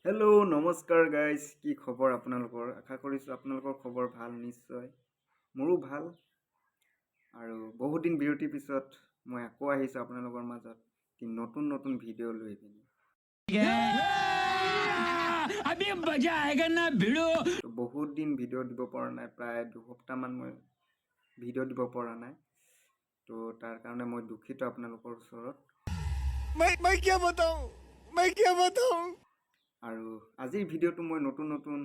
Hello नमस्कार guys की खबर आपनालोকৰ आशा কৰিছো आपनाলোকৰ खবৰ ভাল নিশ্চয় মোৰো ভাল আৰু বহুত দিন বিৰতিৰ পিছত মই আকৌ আহিছো आपनाলোকৰ মাজত কি নতুন নতুন ভিডিও লৈ পিনি अभी मजा आएगा ना भिड़ो तो बहुत दिन ভিডিও দিব পৰা নাই প্ৰায় 2 সপ্তাহ মান মই ভিডিও দিব পৰা নাই তো তাৰ কাৰণে মই দুখিত आपनाলোকৰ ওচৰত मैं क्या बताऊं আৰু আজিৰ ভিডিওটো মই নতুন নতুন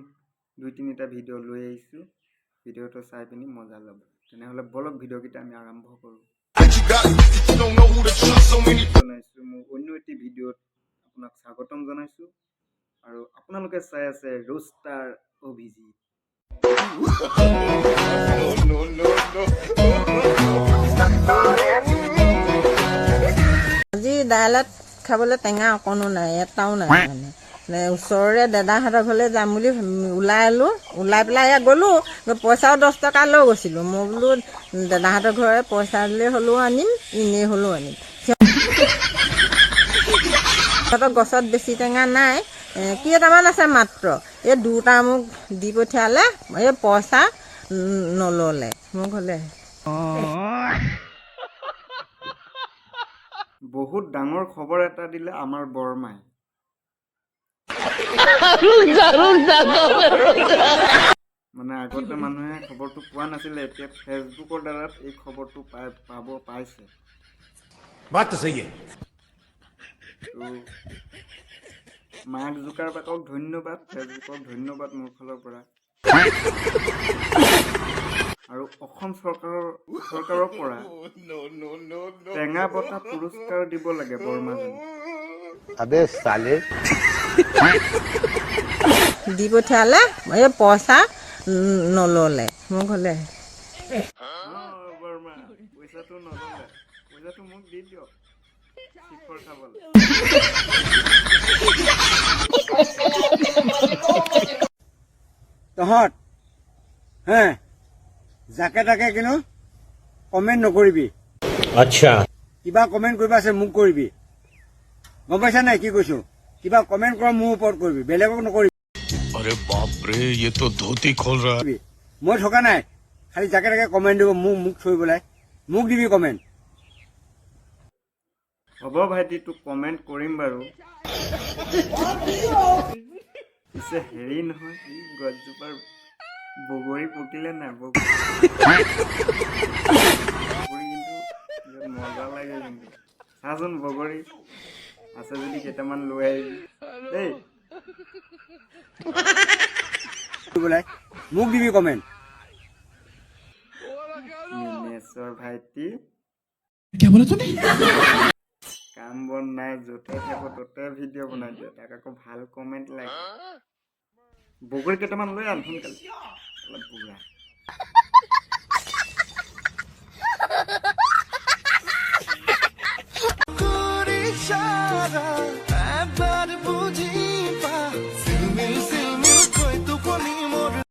2-3টা ভিডিও লৈ আহিছো ভিডিওটো চাই পিনি মজা ল'ব তেনেহলে বলক ভিডিও কিটা আমি আৰম্ভ কৰো জনাইছো মই অন্য এটি ভিডিওত আপোনাক স্বাগতম জনাইছো আৰু আপোনালোকে চাই আছে ৰোষ্টাৰ অভিজিত আজি দাইলত খাবলৈ টেঙা অকণো নাই এটাও নাই মানে ওচৰৰে দাদাহঁতৰ ঘৰলৈ যাম বুলি ওলাই পেলাই ইয়াত গ'লোঁ পইচাও 10 টকা লৈ গৈছিলোঁ মই বোলো দাদাহঁতৰ ঘৰে পইচা দিলে হ'লেও আনিম এনেই হ'লেও আনিম সিহঁতৰ গছত বেছি টেঙা নাই কেইটামান আছে মাত্ৰ এই দুটা মোক দি পঠিয়ালে এই পইচা নল'লে মোক হ'লে বহুত ডাঙৰ খবৰ এটা দিলে আমাৰ বৰমাই মানে আগতে মানুহে খবৰটো পোৱা নাছিলে এতিয়া ফেসবুকৰ দ্বাৰা এই খবৰটো পাইছে बात तो सही है তো মাৰ্ক জুকাৰবাৰ্গক ধন্যবাদ ফেসবুকক ধন্যবাদ মোৰ ফালৰ পৰা আৰু অসম চৰকাৰৰ পৰা টেঙা বঁটা পুৰস্কাৰ দিব লাগে বৰমাজনী अबे साले দি পঠিয়ালে এই পইচা নল'লে মোক হ'লে বৰমা পইচাটো নল'লে পইচাটো মোক দি দিয়ক শিখৰ খাবলৈ তহঁত হে যাকে তাকে কিন্তু কমেণ্ট নকৰিবি अच्छा কিবা কমেণ্ট কৰিব আছে মোক কৰিবি গম পাইছা নাই কি কৈছো কিবা কমেণ্ট কৰা মোৰ ওপৰত কৰিবি বেলেগক নকৰিবি अरे बाप रे ये तो धोती खोल रहा है মই থকা নাই খালি যাকে তাকে কমেণ্ট দিব মোক থৈ পেলাই মোক দিবি কমেণ্ট হ'ব ভাইটি তোক কমেণ্ট কৰিম বাৰু পিছে হেৰি নহয় কি গছজোপাৰ বগৰী পকিলে নাই বগৰী কিন্তু মজা লাগে কিন্তু চাচোন বগৰী আছে যদি কেইটামান লৈ আহিবি দেই মোক দিবি কমেণ্ট মিনেশ্বৰ ভাইটি কাম বন নাই য'তে থাকো ত'তে ভিডিঅ' বনাই দিয়ে তাক আকৌ ভাল কমেণ্ট লাগে বগৰী কেইটামান লৈ আন সোনকালে অলপ বুঢ়া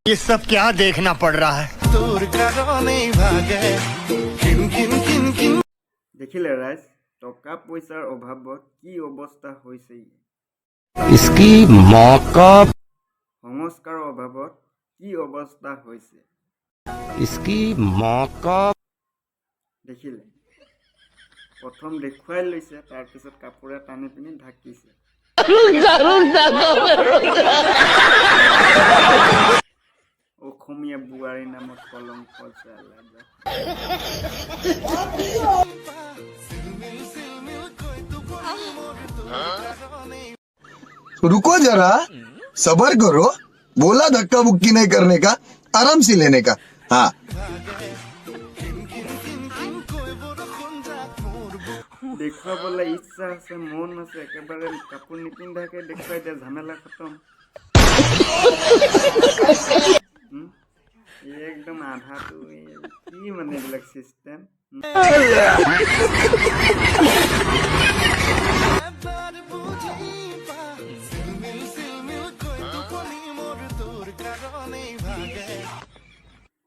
ये सब क्या देखना पड़ रहा है দেখিলে ৰাইজ টকা পইচাৰ অভাৱত কি অৱস্থা হৈছে इसकी मौका সংস্কাৰৰ অভাৱত কি অৱস্থা হৈছে इसकी मौका দেখিলে প্ৰথম দেখুৱাই লৈছে তাৰপিছত কাপোৰে টানি পিনি ঢাকিছে অসমীয়া বোৱাৰীৰ নামত কলংক रुको जरा सबर करो बोला धक्का बुक्की नहीं करने का आराम से लेने का हाँ দেখুৱাবলৈ ইচ্ছা আছে মন আছে একেবাৰে কাপোৰ নিপিন্ধাকে দেখুৱাই দিয়া ঝামেলা খতম একদম আধাটো কি মানে এইবিলাক চিষ্টেম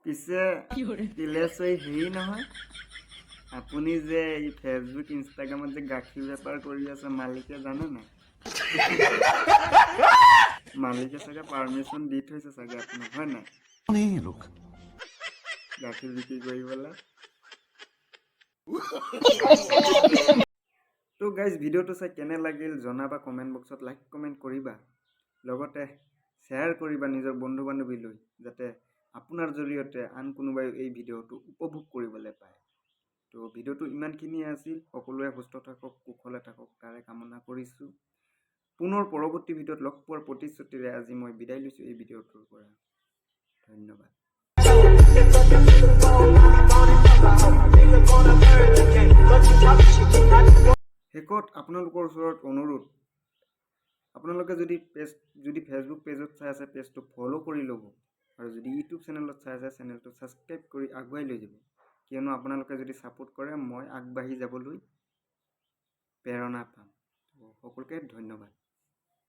পিছে তিলেশ্বৰী হেৰি নহয় আপুনি যে এই ফেচবুক ইনষ্টাগ্ৰামত যে গাখীৰ বেপাৰ কৰি আছে মালিকে জানে নাই? মালিকে চাগে পাৰ্মিশ্যন দি থৈছে চাগে আপোনাক, হয় নাই? গাখীৰ বিক্ৰী কৰিবলৈ। তো গাইজ ভিডিঅ'টো চাই কেনে লাগিল জনাবা কমেণ্ট বক্সত, লাইক কমেণ্ট কৰিবা, লগতে শ্বেয়াৰ কৰিবা নিজৰ বন্ধু বান্ধৱীলৈ, যাতে আপোনাৰ জৰিয়তে আন কোনোবাই এই ভিডিঅ'টো উপভোগ কৰিবলৈ পায়। তো ভিডিঅ'টো ইমানখিনিয়ে আছিল। সকলোৱে সুস্থ থাকক, কুশলে থাকক তাৰে কামনা কৰিছোঁ। পুনৰ পৰৱৰ্তী ভিডিঅ'ত লগ পোৱাৰ প্ৰতিশ্ৰুতিৰে আজি মই বিদায় লৈছোঁ এই ভিডিঅ'টোৰ পৰা। ধন্যবাদ। শেষত আপোনালোকৰ ওচৰত অনুৰোধ, আপোনালোকে যদি ফেচবুক পেজত চাই আছে পেজটো ফ'ল' কৰি ল'ব, আৰু যদি ইউটিউব চেনেলত চাই আছে চেনেলটো ছাবস্ক্ৰাইব কৰি আগুৱাই লৈ যাব, কিয়নো আপোনালোকে যদি ছাপোৰ্ট কৰে মই আগবাঢ়ি যাবলৈ প্ৰেৰণা পাম। সকলোকে ধন্যবাদ।